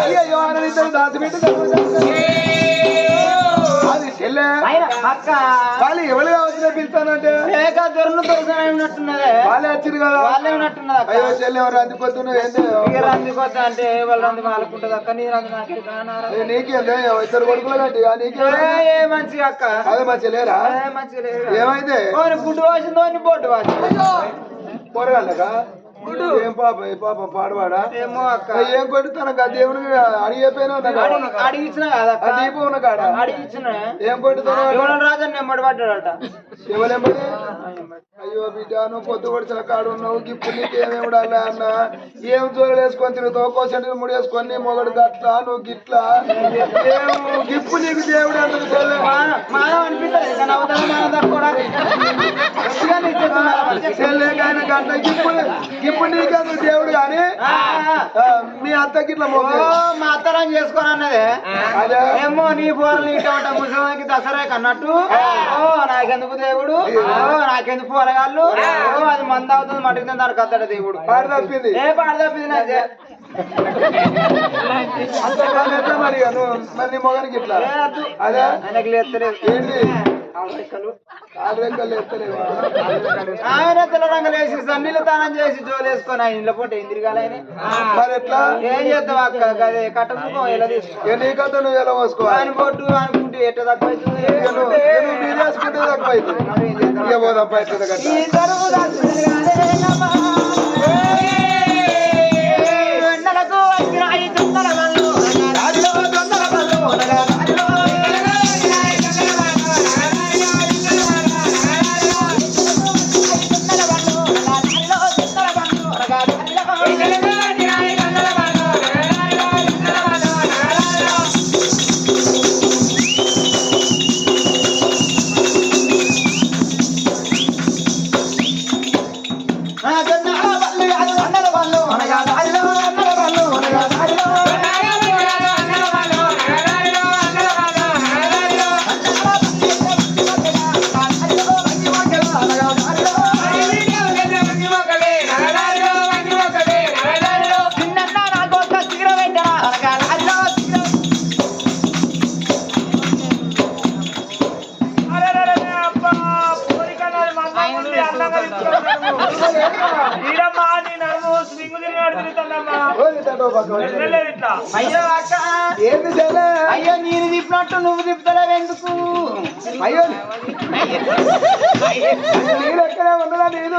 అయ్యో ఆడనిద్దరు దాచిపెట్టి అది చెల్లె వాళ్ళు ఎవరు కావచ్చు పిలుస్తానంటే ఉన్నట్టున్నదే వాళ్ళే వచ్చారు కదా వాళ్ళే ఉన్నట్టున్నది అయ్యో చెల్లె ఎవరు అందుకొస్తున్నారు అందుకొద్దా అంటే వాళ్ళు అందుకు ఆలుకుంటుంది అక్క నీ రందు నాకు నీకేందే ఇద్దరు కొడుకులు కట్టి నీకే మంచి అక్క అదే మంచి లేరా మంచి లేదు ఏమైంది గుడ్డు వాసిందో బొడ్డు వాసింది పోరగాళ్ళగా ఏం పాప పాడవాడా ఏమో అక్క ఏం కొడుతాను దేవుని అడిగిపోయినా అడిగిచ్చిన కదా దీపం ఉన్న కాడ అడిగిచ్చిన ఏం కొడుతాను రాజన్ నెమ్మడి పడ్డాడట శివలెంబడి అయ్యో బిడ్డ నువ్వు పొద్దు కొడిచిన కాడు ఉన్నావు గిప్పు నీకేమేమిడాలి అన్న ఏం జోలు వేసుకొని తిరుగుతావు కోసంటి ముడి వేసుకొని మొగడు గట్లా నువ్వు గిట్లా గిప్పు నీకు దేవుడు అంటుంది చెల్లె కానీ గట్ల గిప్పు నీకెందుకు దేవుడు కానీ మీ అత్త గిట్ల మా అత్తరం చేసుకోని అన్నదే ఏమో నీ పోరలు ఇటువంటి ముసలికి దసరా అన్నట్టు నాకెందుకు దేవుడు నాకెందుకు పోరగాళ్ళు అది మంద అవుతుంది మటుకు దానికి వస్తాడు దేవుడు పాడు తప్పింది పాడు తప్పింది నాకే మరి మళ్ళీ మొగనికి ఇట్లా అదే ఆయనకు లేస్తలేదు ఏంటి ఆయన తెల్ల రంగులు వేసి సన్నీళ్ళు తానం చేసి జోలు వేసుకొని ఆయన ఇళ్ళ పూట ఏం తిరగాలి ఆయన మరి ఎట్లా ఏం చేద్దాం అక్క అదే కట్టకు ఎలా తీసుకో నీ కథ నువ్వు ఎలా పోసుకో ఆయన పొట్టు అనుకుంటే ఎట్ట తక్కువ వేసుకుంటే తక్కువ అవుతుంది ఇక పోదాం బయట అయ్యో అక్క ఏంది చెల్లె అయ్యో నేను తిప్పినట్టు నువ్వు తిప్పుతలేవు ఎందుకు అయ్యో నీరు ఎక్కడే ఉండదా నేను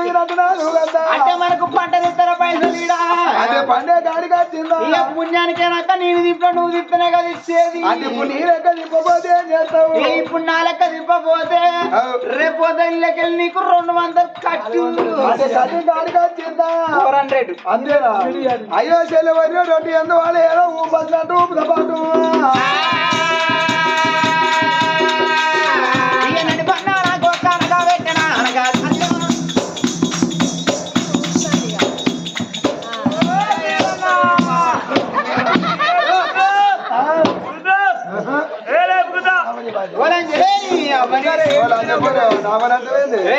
అంటే మనకు పంట తిస్తారా పైసలు అదే పండే గాడికి వచ్చిందా ఇక పుణ్యానికేనాక నేను తిప్పినా నువ్వు తిప్పినే కదా ఇచ్చేది అంటే ఇప్పుడు నీరు ఎక్క తిప్పపోతే ఏం చేస్తావు ఇప్పుడు నా లెక్క తిప్పపోతే రేపు ఇళ్ళకెళ్ళి నీకు 200 కట్టు కట్టి గాడికి వచ్చిందా 400 అంతేనా అయ్యో చెల్లె వరి రొట్టి ఎందువల్ల ఏదో ఊపంటే ఊపుతో పాటు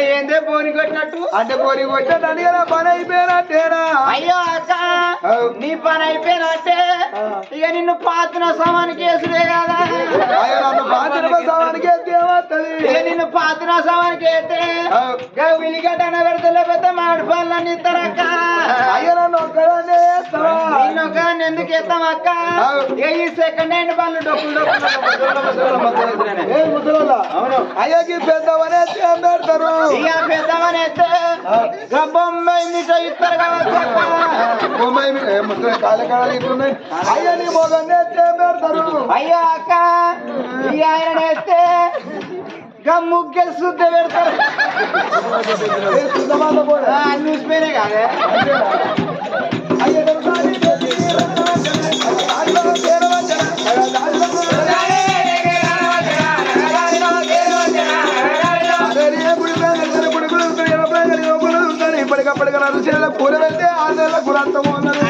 ఏందే పోని కొట్టినట్టు అంటే పోని కొట్టినట్టు కదా పని అయిపోయినట్టేనా అయ్యో అక్క నీ పని అయిపోయినట్టే ఇక నిన్ను పాతిన సమానికి వేసుడే కదా నన్ను పాతిన సమానికి వేస్తే ఏమవుతుంది ఇక నిన్ను పాతిన సమానికి వేస్తే విలిగడ్డ పెడితే లేకపోతే మాడి పనులన్నీ ఇస్తారక్క అయ్యో నన్ను ఒక్కదాన్ని వేస్తావా నేను ఒక్కదాన్ని ఎందుకు వేస్తాం అక్క ఇక ఈ సెకండ్ హ్యాండ్ పనులు డొక్కులు అవును అయ్యోకి పెద్దవనే పెడతారు ఇక పెద్దవనే బొంబాయి మిఠ ఇస్తారు కదా బొంబాయి ముసలి కాలకాలు ఇట్లున్నాయి అయ్యో నీ మొగనే పెడతారు అయ్యో అక్క ఈ ఆయన వేస్తే ముగ్గురు శుద్ధ పెడతారు న్యూస్పేరే కాదే అయ్యో ఇప్పటికప్పటికి నన్ను చేయాలి కూర వెళ్తే 6 నెలల కూర అంతము ఉన్నది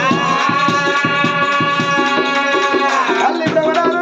అల్లి ప్రవణాలు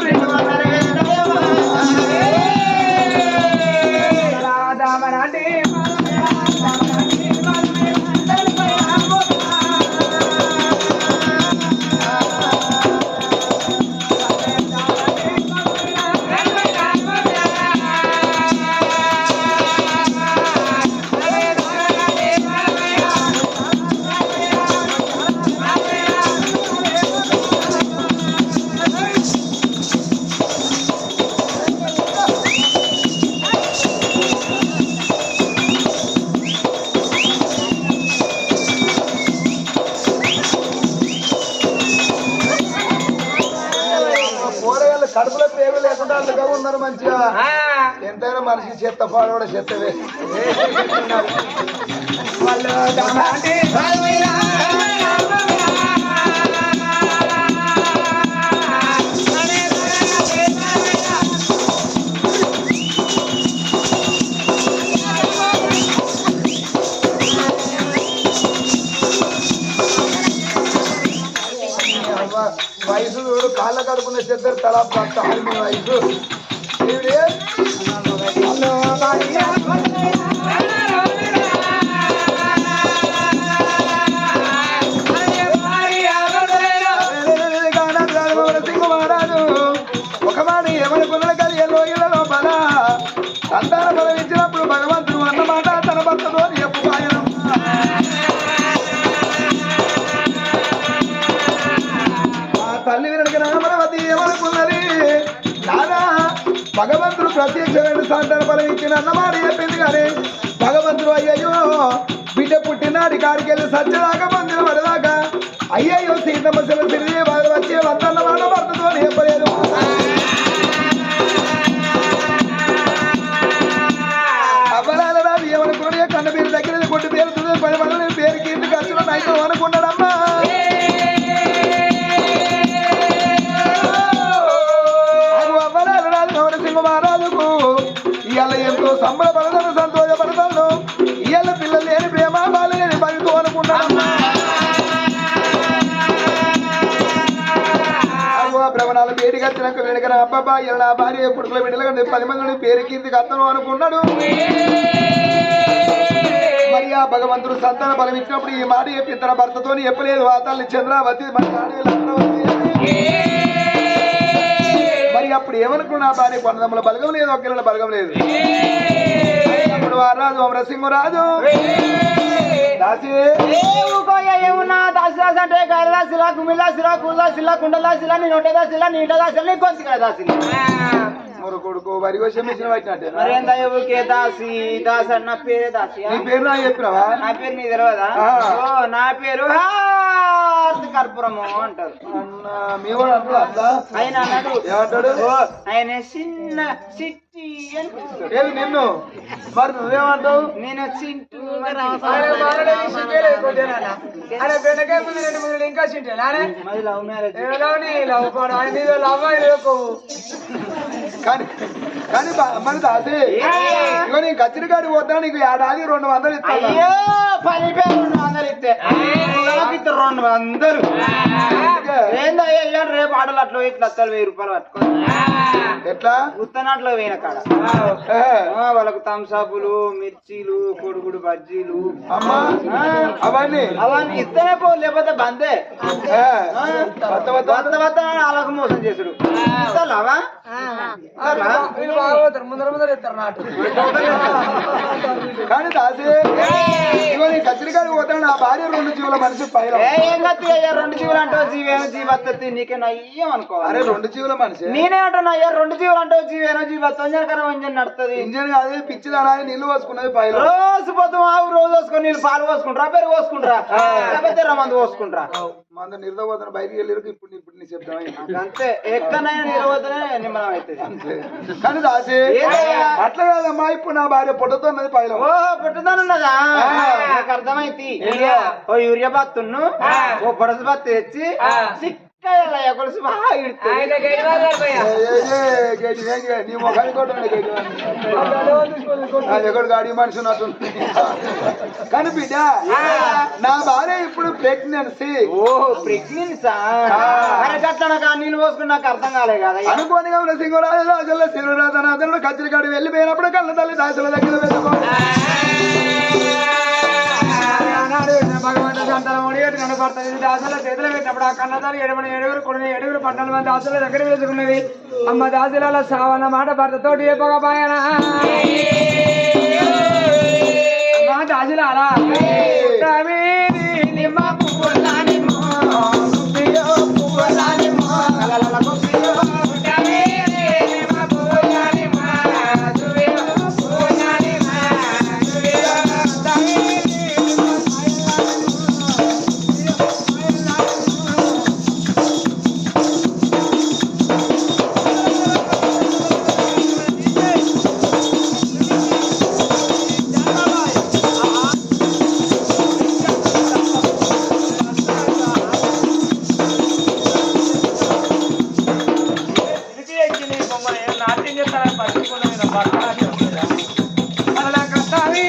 పేరు లేకుండా అందుగా ఉన్నారు మంచిగా. ఎంతైనా మనిషి చెత్త పాడు కూడా చెత్తవే. వయసు చూడు కాళ్ళ కడుపున్న చెద్దరు తలా పక్క వయసు సింగుమారాజు ఒక మాట ఏమనుకున్న కానీ లోయల లోపల సంతాన బలం ఇచ్చినప్పుడు భగవంతుడు అన్నమాట తన భక్తుడు అని చెప్పు తల్లి వెనక రామరవతి ఏమనుకున్నది నానా భగవంతుడు ప్రత్యక్షమైన సంతాన బలం ఇచ్చిన అన్నమాట చెప్పింది కానీ భగవంతుడు అయ్యయ్యో బిడ్డ పుట్టినాడి కాడికి వెళ్ళి సత్యదాకా పొందిన పడదాకా అయ్యయ్యో సీతమ్మ శివశ్రీ వారు వచ్చే వద్దన్నమాట భర్తతో అని చెప్పలేదు. అవ్వరాల రాదు ఏమనుకున్నాడు కన్న పేరు దగ్గర కొట్టి పేరుతుంది 10 మంది పేరు కీర్తి ఖర్చులో నైతో అనుకున్నాడమ్మా. మహారాజుకు ఇవాళ ఎంతో సంబరపడతాను సంతోషపడతాను. ఇవాళ పిల్లలు లేని ప్రేమ బాలు లేని భక్తు అనుకున్నాను. భ్రమణాలు పేరుకి వచ్చినాక వెనుక అబ్బాబా ఇలా నా భార్య పుడుకుల బిడ్డలు 10 మంది పేరు కిందికి అత్తను అనుకున్నాడు. మరి ఆ భగవంతుడు సంతాన బలం ఇచ్చినప్పుడు ఈ మాట చెప్పి తన భర్తతో చెప్పలేదు. ఆ తల్లి చంద్రావతి మరి మరి అప్పుడు ఏమనుకున్నా భార్య కొండదమ్మల బలగం లేదు ఒక్కళ్ళ బలగం లేదు. అప్పుడు రాజు అమరసింహరాజు దాసి ఏమున్నా దాసి దాసి అంటే గైలా శిలా కుమిలా శిలా కుల్లా శిలా కుండలా శిలా నీ నొట్టేదా శిలా నీటదా శిలా నీ కొంచెం కదా దాసి మరో కొడుకు వరి కోసం ఇచ్చిన పట్టినట్టే. మరేందా దాసి దాసి అన్న పేరే దాసి. నీ పేరు నాకు చెప్పినావా? నా పేరు నీ తెలియదా? నా పేరు కర్పూరము అంటారు. మీ వాడు అంటాడు అట్లా ఆయన అన్నాడు ఏమంటాడు? ఆయన చిన్న సిట్టి అని పిలుస్తాడు. ఏది నిన్ను మరి నువ్వేమంటావు? నేను చింటూ మరి లవ్ మ్యారేజ్ కానీ మరి దాసి ఇగో నీ కచ్చిరికాడి పోతా నీకు ఏడాది 200 ఇస్తాను. అయ్యో 10,200 ఇస్తే 200 ఏందయ్యా రేపు ఆటలు అట్లా ఇట్లా 1000 రూపాయలు పట్టుకో. ఎట్లా ఉత్తనాట్లో పోయిన కాడ వాళ్ళకు తంసాపులు మిర్చీలు కొడుగుడు బజ్జీలు అమ్మా అవన్నీ అవన్నీ ఇస్తేనే పో లేకపోతే బందే వాళ్ళకు మోసం చేసుడు. ఇస్తావా కానీ దాసి ఇగో నీ కచ్చిరికాడికి పోతాడు నా భార్య 2 జీవుల మనిషి పైన. ఏం గతి అయ్యా 2 జీవులు అంటావు జీవేనో జీవత్తి నీకే నయ్యం అనుకో. అరే 2 జీవుల మనిషి నేనే అంటున్నా అయ్యా 2 జీవులు అంటావు జీవేనో జీవత్వం ఇంజన్ నడుతుంది. ఇంజన్ కాదు పిచ్చిదానా నీళ్లు పోసుకున్నది పైన. రోజు పొద్దు ఆవు రోజు పోసుకొని నీళ్ళు పాలు పోసుకుంటారా పెరుగు పోసుకుంటారా లేకపోతే మందు పోసుకుంటారా. మంద నిర్దపోతాను బయటికి వెళ్ళి ఇప్పుడు నీ చెప్తాం అంతే ఎక్కడైనా నిర్వతనే నిమ్మలం అవుతుంది. కానీ దాసి అట్లా కాదమ్మా ఇప్పుడు నా భార్య పొట్టతో ఉన్నది పైన. ఓ పుట్టుతానున్నదా నాకు అర్థమైంది. ఓ యూరియా బత్తును ఓ పొడసు బత్తు తెచ్చి కొలిసి బాగా నీ ముఖాన్ని కొట్టు గాడి మనిషి ఉన్నట్టు. కానీ బిడ్డ నా భార్య ఇప్పుడు ప్రెగ్నెన్సీ. ఓ ప్రెగ్నెన్సా అట్లా నీళ్ళు పోసుకుని నాకు అర్థం కాలే కదా. అనుకోనిగా ఉన్న సింగరాజు రాజుల్లో శివరాజనాథుడు కచ్చిరికాడు వెళ్ళిపోయినప్పుడు కళ్ళ తల్లి దాసుల దగ్గర పెట్టుకోండి. భగవంతుడు సంతానం ఒడిగట్టు కనపడుతుంది. దాసుల చేతులు పెట్టినప్పుడు ఆ కన్నదాలు 7 కొన్ని 7 12 మంది దాసుల దగ్గర వేసుకున్నది. అమ్మ దాసుల సావన్న మాట భర్తతోటి చెప్పకపోయానా అమ్మ దాసుల అలా నిమ్మ పువ్వులాని నాట్యం చేస్తారా పట్టుకున్న పట్టుకున్నా అలా కష్టాలి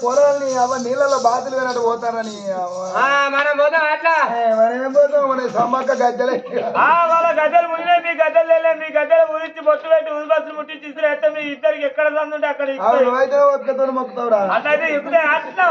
పొలాల్ని నీళ్ళలో బాతులు వినట్టు పోతారని మనం పోతాం అట్లా మనం ఏం పోతాం మన సమ్మక్క గద్దెలే వాళ్ళ గద్దెలు మునిగినాయి మీ గద్దెలు వెళ్ళే మీ గద్దెలు మురించి బొట్టు పెట్టి ఉదిబస్సులు ముట్టించి ఇస్తే మీ ఇద్దరికి ఎక్కడ సందుంటే అక్కడ నువ్వైతే ఒక్కతో మొక్కుతావురా అట్లయితే ఇప్పుడే అట్లా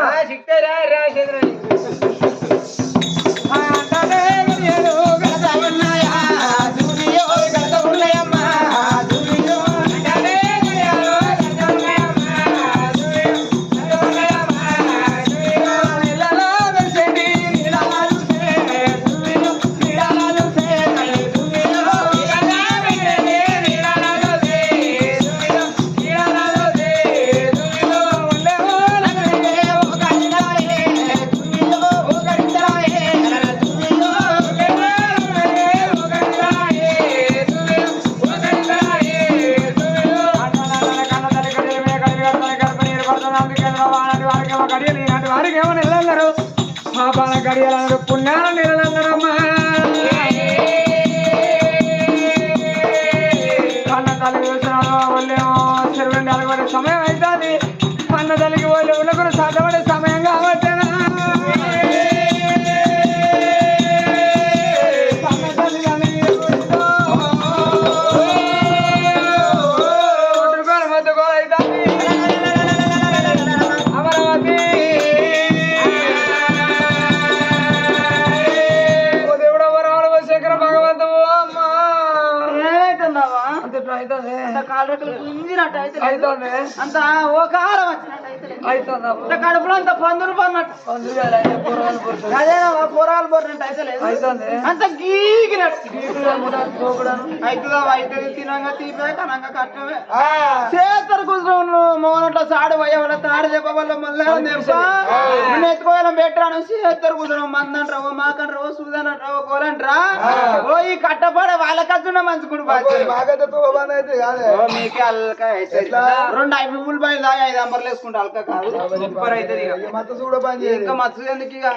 వారికి ఏమో నెలన్నారు మా బాల గడియాలన్నారు పుణ్యాల నెలలన్నారమ్మా కన్న తల్లి వేసినారు వాళ్ళేమో చెరువుండి అలగబడే సమయం అవుతుంది కన్న తల్లికి వాళ్ళు ఉన్నప్పుడు సాధ్యపడే సమయం కాబట్టి అంత ఓకారం వచ్చినట్టు కడుపులో అంత పందులు పడినట్టు పొరాలు పొరినట్టు అయితే లేదు అంత గీకినట్టు అవుతుందా అవుతుంది తినంగా తీపే కనంగా కట్టమే చేస్తారు కూర్చొని మోనట్లో సాడు పోయే వాళ్ళ తాడు చెప్ప వల్ల మళ్ళీ ఎత్తుకోవాలని పెట్టాను చేస్తారు కూర్చొని మందంటారో మాకంటారో సూదనంటారో కోలంటారా ఓ ఈ కట్టపడే వాళ్ళకచ్చున్న మంచి మీకే అల్క రెండు 5 ఉల్లిపాయలు దాకా 5 అంబర్లు వేసుకుంటే అల్క కాదు సూపర్ అవుతుంది ఇంకా మత్తు ఎందుకు ఇక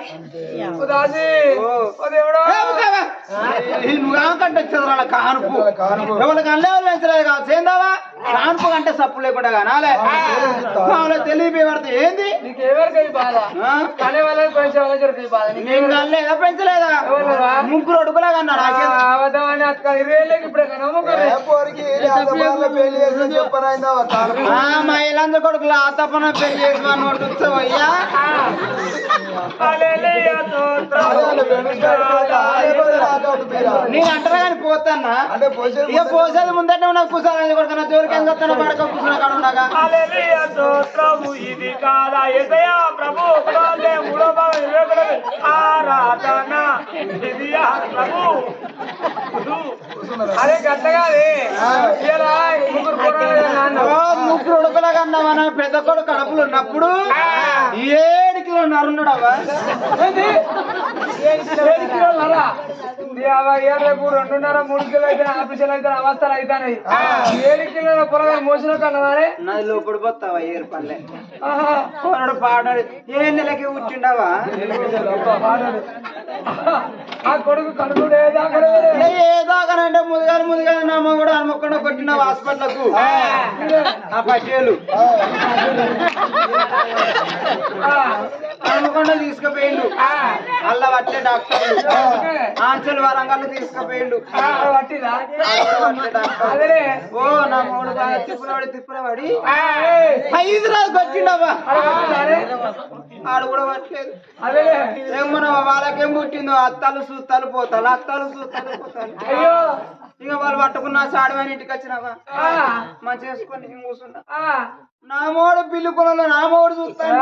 నువ్వేమంటే వచ్చేది కానుపు ఎవరికి అల్లేవాళ్ళు పెంచలేదు కావచ్చు ఏందావా కానుపు కంటే సప్పు లేకుండా కానాలే తెలియపడతా ఏంది నేను కనలేదా పెంచలేదా ముగ్గురు అడుగులా కన్నా కొడుకు పెళ్లి చేసిన చెప్పనైందా మహిళంద కొడుకులు ఆ తప్పన పెళ్లి చేసుకుని నోడుతావయ్యా నేను అంటారా కానీ పోతాన్నా అంటే పోసే ఇక పోసేది ముందంటే నాకు కుసాలి కొడుకున్నా జోలికి ఎంత వస్తానో పడక కూర్చున్నా కాడ ఉండగా ఇది కాదా ఏసయ్యా ప్రభు మూడో భాగం 21 ఆరాధన ఇది ప్రభు అరే గట్టగాది ముగ్గురు ఉడకలా కన్నా మన పెద్ద కొడుకు కడుపులు ఉన్నప్పుడు 7 కిలోన్నర ఉన్నాడవా 7 కిలోన్నర రేపు 2.5 3 కిలో అయితే ఆఫీసులు అయితే అవస్థలు అవుతాయి 7 కిలోల పొరగా మోసిన కన్నదానే నాది లోపడి పోతావా ఏర్పడలే పాడాడు 7 నెలకి కూర్చుండవా ఆ కొడుకు కడుపుడు ఏదాకనంటే ముదిగా నమ్మ కూడా హనుమకొండ కొట్టినావు హాస్పిటల్కు ఆ పట్టేలు హనుమకొండ తీసుకుపోయిండు అల్ల పట్టే డాక్టర్లు ఆంచల్ వరంగల్ తీసుకుపోయిండు ఓ నా మూడు తిప్పులబడి హైదరాబాద్ వచ్చిండవా ఆడు కూడా పట్టలేదు ఏమన్నా వాళ్ళకేం పుట్టిందో అత్తాలు సూత్తాలు పోతాలు అయ్యో ఇక వాళ్ళు పట్టుకున్న సాడివైన ఇంటికి వచ్చినావా మంచి చేసుకొని కూర్చున్నా నా మోడు పిల్లి కొనలో నా మోడు చూస్తాను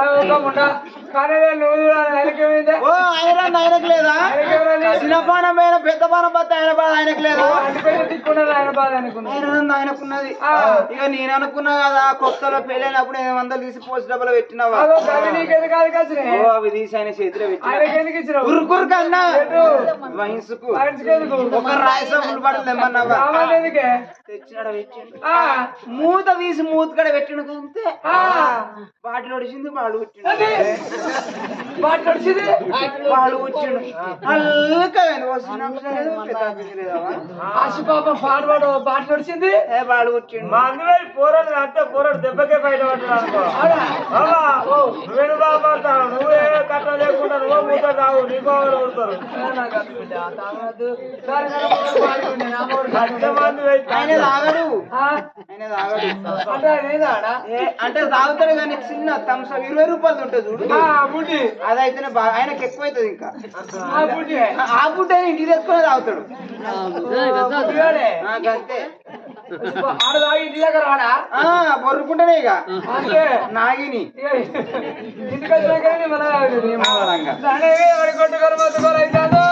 ఓ ఆయనకు లేదా చిన్నపానం పైన పెద్ద పానం బతి ఆయన బాధ ఆయనకు లేదా ఆయనకున్నది ఇక నేను అనుకున్నా కదా కొత్తలో పెళ్ళైనప్పుడు 800 తీసి పోస్ట్ డబ్బులు పెట్టినావా అవి తీసి ఆయన చేతిలో పెట్టిన ఉరుకురు కన్నా వయసుకు ఒక రాయసం ఉల్లిపడలు తెమ్మన్నావా తెచ్చినాడ పెట్టిండు మూత తీసి మూత కడ పెట్టిన అంతే బాటిల్ ఒడిచింది వాడు కూర్చుండు వాడు కూర్చుండు ఆశపాపం పాడవాడు బాటిల్ ఒడిచింది వాడు కూర్చుండు పోరాడు అంటే పోరాడు దెబ్బకే బయట నువ్వేను బాగుపడతావు నువ్వే కట్ట లేకుండా నువ్వు మూత తావు నీకు కొడతారు ఆయన తాగడు అంటే తాగుతాడు కానీ చిన్న థమ్స్అప్ 20 రూపాయలు ఉంటుంది చూడు అదైతేనే బాగా ఆయనకి ఎక్కువ అవుతుంది ఇంకా ఆ బుడ్డ ఇంటికి తెచ్చుకొని తాగుతాడు అంతే బొర్రుకుంటేనే ఇక నాగిని ఇంటికి వచ్చినాక కొట్టుకొని మొత్తుకొని అవుతాను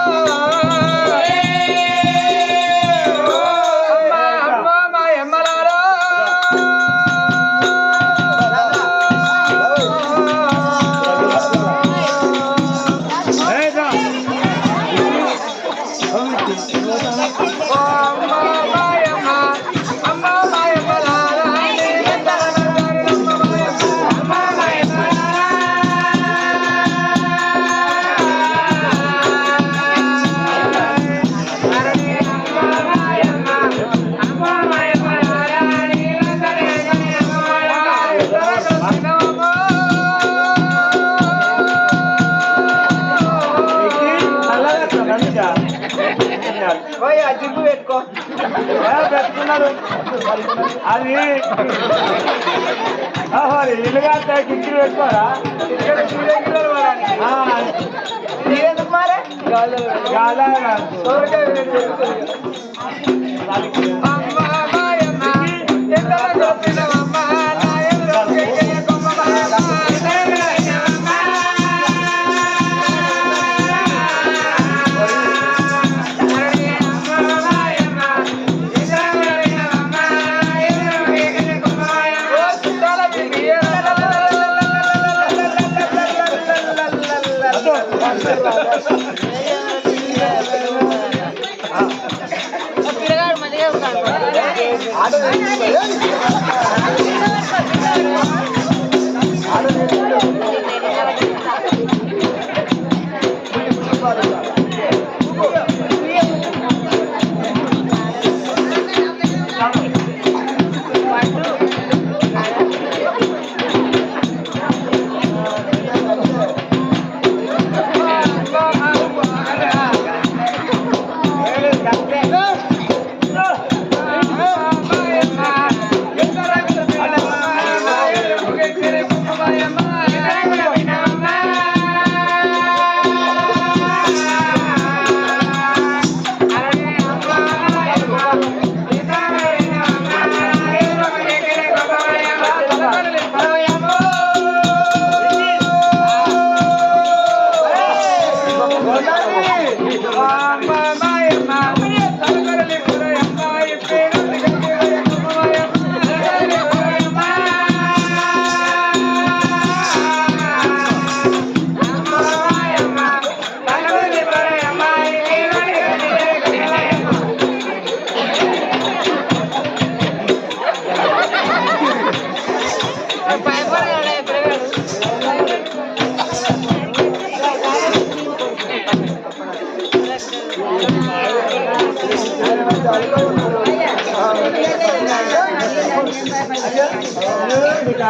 జిప్పు పెట్టుకో పెట్టుకున్నారు అది ఇల్లుగా కిక్కిలు పెట్టుకోరా ఎందుకు మారే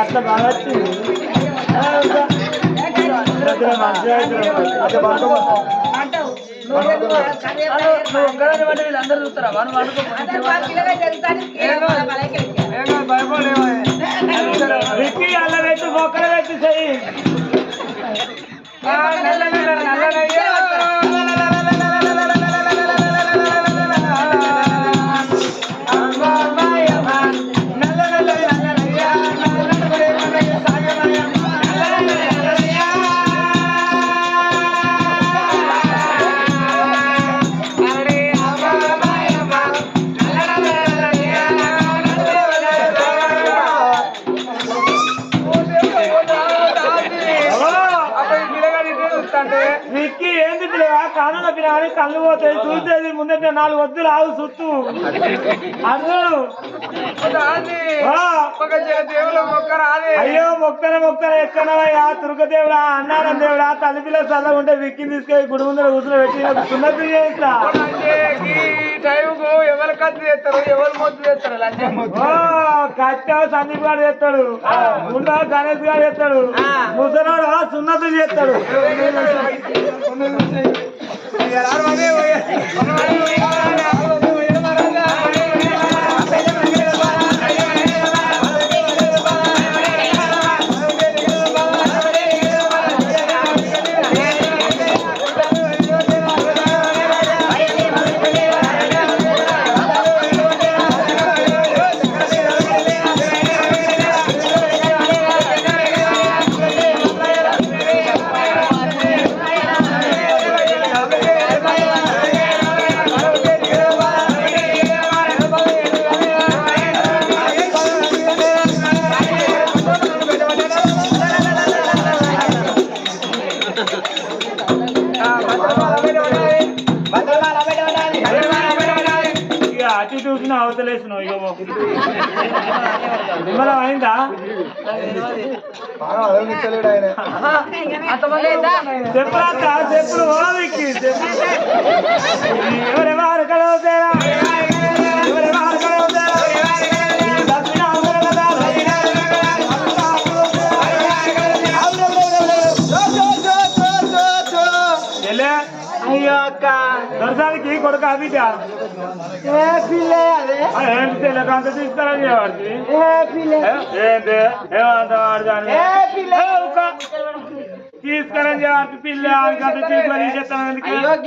అట్లా బాగా వీళ్ళందరూ చూస్తారా విక్కి అల్ల పెట్టి మొక్కలు పెట్టి చెయ్యి విక్కి ఏంది పిల్లగా కానుల పిల్లగాని కళ్ళు పోతాయి చూసేది ముందంటే 4 వద్దులు ఆవు చుట్టూ అర్జుడు అయ్యో మొక్కన ఎక్కనవయ్యా తురుకదేవుడా అన్నారం దేవుడా తల్లి పిల్ల చల్ల ఉంటే విక్కిని తీసుకెళ్ళి గుడి ముందర కూర్చుని పెట్టి సున్నతి చేస్తా ఎవరు కత్తి చేస్తారు ఎవరు మొద్దు చేస్తారు కట్టా సందీప్ గారు చేస్తాడు ముందా గణేష్ గారు చేస్తాడు ముసరాడు సున్నతి చేస్తాడు అటు చూసిన అవతలేసినావు ఇక నిమ్మలం అయిందా చెప్పరా చెప్పులు ఓవికి ఎవరెవరు కలవుతారా ఎవరెవరు కలవుతారా అయ్యో అక్క దర్శనానికి కొడుకు అభిట అంత తీసుకురని తీసుకురని చెప్పి పిల్ల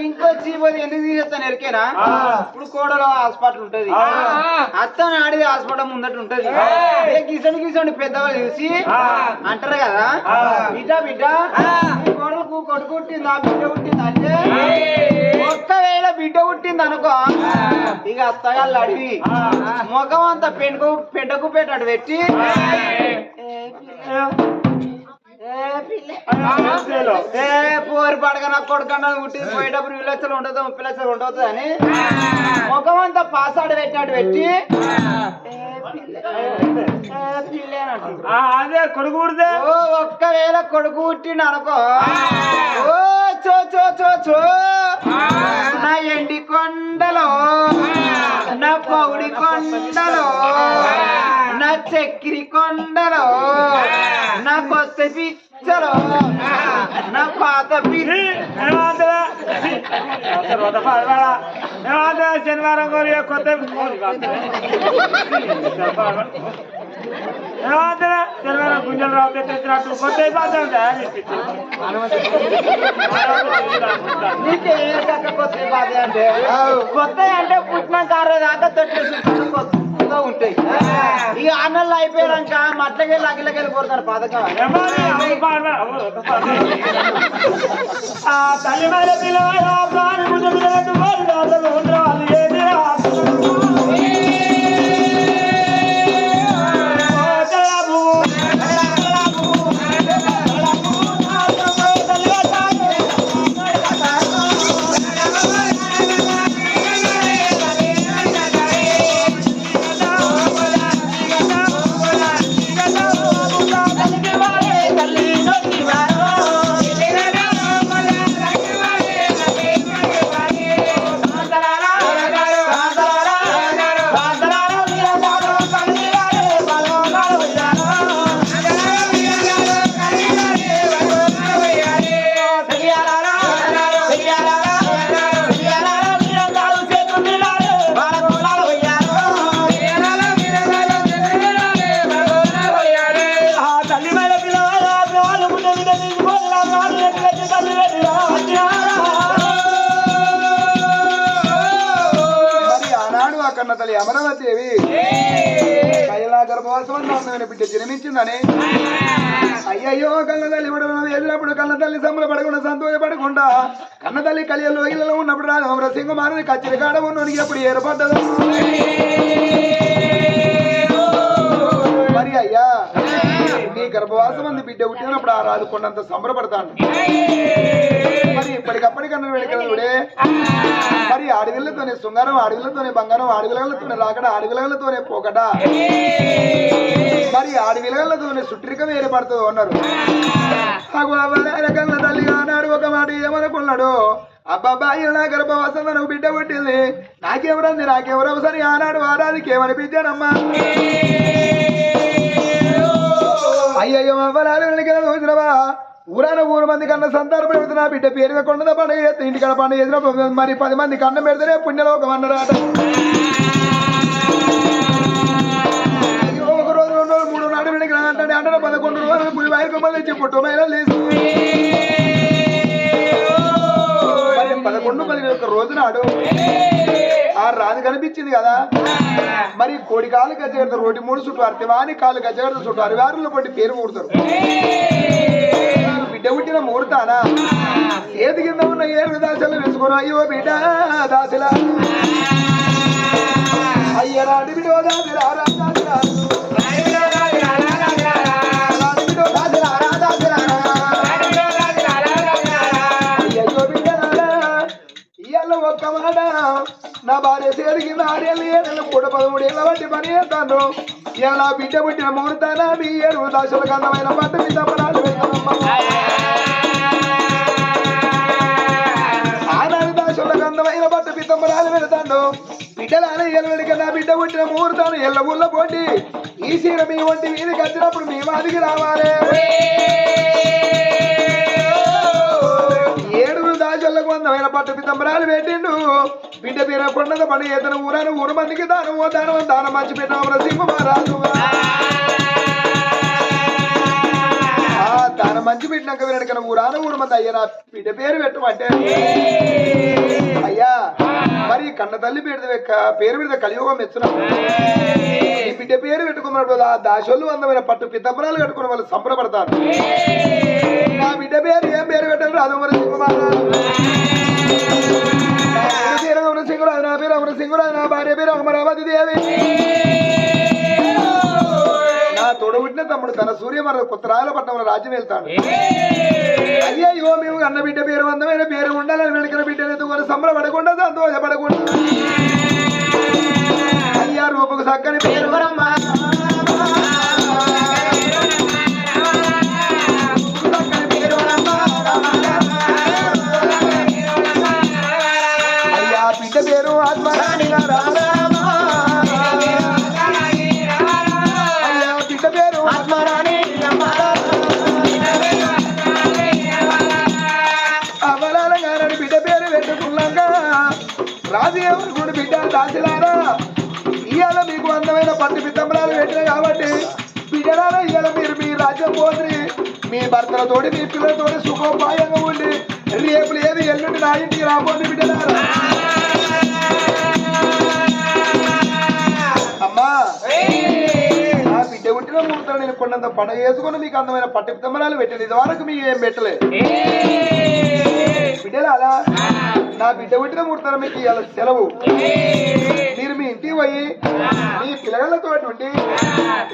ఇంకో చీపది ఎందుకు తీసేస్తాను ఎరికేనా ఇప్పుడు కోడలో హాస్పిటల్ ఉంటది అత్తని ఆడిది హాస్పిటల్ ముందట ఉంటది కిసండి పెద్దవాళ్ళు చూసి అంటారు కదా బిడ్డ కోడలకు కొడుకు పుట్టింది ఆ బిడ్డ పుట్టింది అంటే ఒక్కవేళ బిడ్డ పుట్టింది అనుకో ఇక అత్తగాళ్ళు అడిగి ముఖం అంతా పెంటకు పెట్టాడు పెట్టి పోరు పడక నా కొడుకన్నా పుట్టింది పోయేటప్పుడు 2 లక్షలు ఉండదు 30 లక్షలు ఉండదు అని ముఖం అంతా పాసాడు పెట్టినట్టు పెట్టి అదే కొడుకు పుడితే ఒక్కవేళ కొడుకు పుట్టిండు అనుకో ఓ చో చో చో చో నా ఎండి కొండలో నా పౌడి కొండలో నా చక్కెరి కొండలో నా కొత్త పిచ్చలో నా పాత శనివారం కోరి కొత్త శనివారం గుంజలు రావు తెచ్చినట్టు కొత్త కొత్త అంటే పుట్టిన కారు దాకా కొత్తగా ఉంటాయి ఇక అన్నలు అయిపోయాక మట్లకెళ్ళి అగిలకెళ్ళి పోతారు పథకం తల్లి మీద తల్లి అమరావతిదేవి కైలా గర్భవాసం అందమైన బిడ్డ జన్మించిందని అయ్యయ్యో కన్న తల్లి ఎదురప్పుడు కన్న తల్లి సంబరపడకుండా సంతోషపడకుండా కన్న తల్లి కలియలో ఇళ్ళలో ఉన్నప్పుడు రాజమర సింహమానది కచ్చిరి కాడ ఉన్నోనికి ఎప్పుడు ఏర్పడ్డదు మరి అయ్యా నీ గర్భవాసం అంది బిడ్డ పుట్టినప్పుడు ఆ రాజు కొండంత సంబరపడతాను మరి ఇప్పటికప్పటికన్నా వెళుకలుడే మరి అడవిలతోనే శృంగారం అడవిలతోనే బంగారం అడవిలతోనే రాకడ అడవిలతోనే పోకట మరి అడవిలతోనే సుట్రికం ఏర్పడుతుంది అన్నారు కన్న తల్లిగా అన్నాడు ఒక మాట ఏమనుకున్నాడు అబ్బాబాయి నా గర్భవాసం నాకు బిడ్డ పుట్టింది నాకెవరంది నాకెవరు సరి ఆనాడు వారానికి ఏమనిపించానమ్మా అయ్యయ్యో అవ్వరాలు వెనకవా ఊరాన ఊరు మంది కన్నా సంతానం పెడుతున్నా బిడ్డ పేరుగా కొండ పండుగ చేస్తే ఇంటికాడ పండుగ చేసిన మరి 10 మంది కన్నం పెడితేనే పుణ్యలోకం అన్నరాట అయ్యో 1 రోజు 2 రోజు 3 నాడు వెనక అంటే 11 రోజులు పులి వైపు మళ్ళీ వచ్చి పుట్టు మైలు లేదు 11 రోజు నాడు ఆ రాజు కనిపించింది కదా మరి కోడి కాలు గజ్జగడతారు రోడ్డు 3 చుట్టూ అర్తివాని కాలు గజ్జగడతారు చుట్టూ 60 పట్టి పేరు కూడతారు బిడ్డ పుట్టిన ముహూర్తానా చేతి కింద ఉన్న 7 దాసలు వేసుకుని అయ్యో బిడ్డ దాసలా అయ్యరాడి బిడ్డ దాసలా ఒక్క మాట నా భార్య చేతికి 6 ఏళ్ళు కూడా 13 ఏళ్ళ బట్టి పని చేస్తాను ఇలా బిడ్డ పుట్టిన ముహూర్తాన మీ 7 దాసులకు అందమైన పట్టు మీ తప్పరాలు పెడతానమ్మా ఆనాడు దాసులకు అందమైన పట్టు పితంబరాలు పెడతాను బిడ్డలానే ఎల్లడికి నా బిడ్డ పుట్టిన ముహూర్తాన్ని ఎల్ల ఊళ్ళ పోటీ ఈ సీర మీ వంటి మీదకి వచ్చినప్పుడు మీ మాదికి రావాలి 7 దాసులకు అందమైన పట్టు పితంబరాలు పెట్టిండు బిడ్డ పేర కొండద పని ఏతను ఊరాను ఊరు మందికి దానం దానం మంచి పెట్టిన సింహరాజు దానం మంచి పెట్టినాక వినకన ఊరాను ఊరు మంది అయ్యా నా బిడ్డ పేరు పెట్టమంటే అయ్యా మరి కన్న తల్లి పేరు పెడితే కలియుగం మెచ్చున్నా ఈ బిడ్డ పేరు పెట్టుకున్నప్పుడు ఆ దాసోళ్ళు అందమైన పట్టు పితంబరాలు కట్టుకున్న వాళ్ళు సంబరపడతారు నా బిడ్డ పేరు ఏం పేరు పెట్టారు రాదు మరి సింహరాజు సింగురాజు నా పేరు అమరసింగురాజు నా భార్య పేరు అమరావతి దేవి నా తోడబుట్టిన తమ్ముడు తన సూర్యమర కొత్తరాయల పట్టణంలో రాజ్యం వెళ్తాడు అయ్యో మేము అన్న బిడ్డ పేరు అందమైన పేరు ఉండాలని వెనకన బిడ్డను ఎత్తుకొని సంబరపడకుండా సంతోషపడకుండా అయ్యా రూపకు చక్కని పేరు బిడ్డ పేరు ఆత్మరాణి బిడ్డ పేరు ఆత్మరాణి అమరాలని బిడ్డ పేరు పెట్టుకున్నాక రాజు ఎవరు బిడ్డ దాసిలారా ఇవాళ మీకు అందమైన పట్టు పితంబరాలు పెట్టిన కాబట్టి బిడ్డలారా ఇవాళ మీరు మీ రాజ్యం పోతే మీ భర్తలతోటి మీ పిల్లలతోటి సుఖోపాయంగా ఉండి రేపు లేదు ఎల్లుండి నా ఇంటికి రాబోతుంది బిడ్డలారా అమ్మా నా బిడ్డ పుట్టిన ముహూర్తం నేను కొండంత పండుగ చేసుకుని మీకు అందమైన పట్టు పితంబరాలు పెట్టింది ఇది వరకు మీకు ఏం పెట్టలేదు బిడ్డలారా నా బిడ్డ పుట్టిన ముహూర్తం మీకు ఇవాళ సెలవు మీరు మీ ఇంటికి పోయి మీ పిల్లలతో ఉండి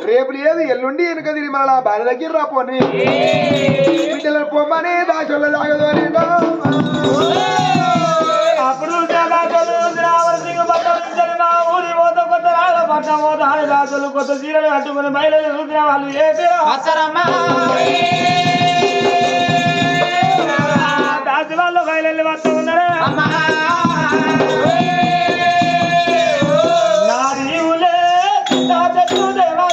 రేపు లేదు ఎల్లుండి వెనుక తిరిగి మళ్ళీ భార్య దగ్గర రాపోని బిడ్డలను పొమ్మని దాసోళ్ళ దాగదు అని అప్పుడు దాసులు కొత్త చీరలు కట్టుకుని బయలు చూసిన వాళ్ళు దాసి వాళ్ళు బయలు వస్తూ ఉన్నారే నా నీవులే దేవ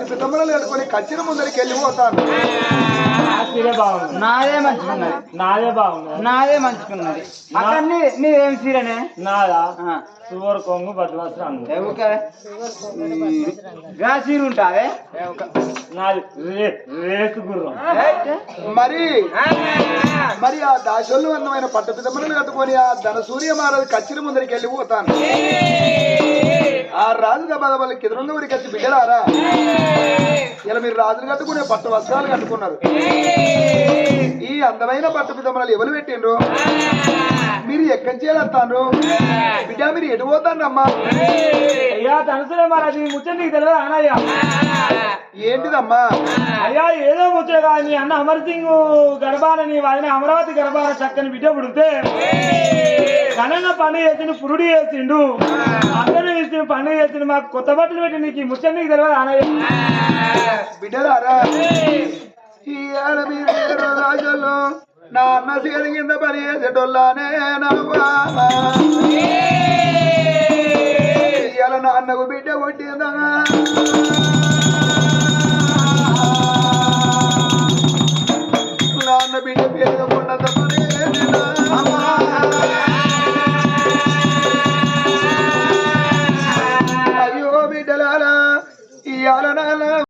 పితమ్మలు కట్టుకొని కచ్చిన ముందరికి వెళ్ళిపోతాను. నాదే మంచుకున్నది, నాదే బాగుంది, నాదే మంచుకున్నది. అక్కడ నీదేం సీరనే? నాదా సువర్ కొంగు బద్వాసరం సీర ఉంటావే నాది రేసు గుర్రం. మరి ఆ దాసోళ్ళు అందమైన పట్టు పితమ్మలను కట్టుకొని ఆ ధనసూర్య మహారాజు కచ్చిన ముందరికి వెళ్ళిపోతాను. ఆ రాజు దబాదబాలకి ఎదురున్న ఊరికి వచ్చి బిడ్డలారా, ఇలా మీరు రాజులు కట్టుకునే పట్టు వస్త్రాలు కట్టుకున్నారు. ఈ అందమైన పట్టు పితమ్మలు ఎవరు పెట్టిండ్రు? మీరు ఎక్కడి చేస్తాను బిడ్డ? మీరు ఎటు పోతానమ్మా? అయ్యా తనసులే మహారాజు ముచ్చట నీకు తెలియదు అన్నయ్య. ఏంటిదమ్మా? అయ్యా ఏదో ముచ్చట కాదు, నీ అన్న అమర్ సింగ్ గర్భాన నీ వాదిన అమరావతి గర్భాన చక్కని బిడ్డ పుడితే ఘనంగా పండుగ చేసిండు, పురుడు చేసిండు, అందరూ ఇచ్చిన పండుగ చేసిండు, మాకు కొత్త బట్టలు పెట్టి నీకు ఈ ముచ్చట నీకు తెలియదు అన్నయ్య. బిడ్డలారా, ఈ రాజుల్లో నా అన్న సీర కింద పని చేసేటోళ్ళనే నవ్వా. ఇవాళ నా అన్నకు బిడ్డ పుట్టిందా?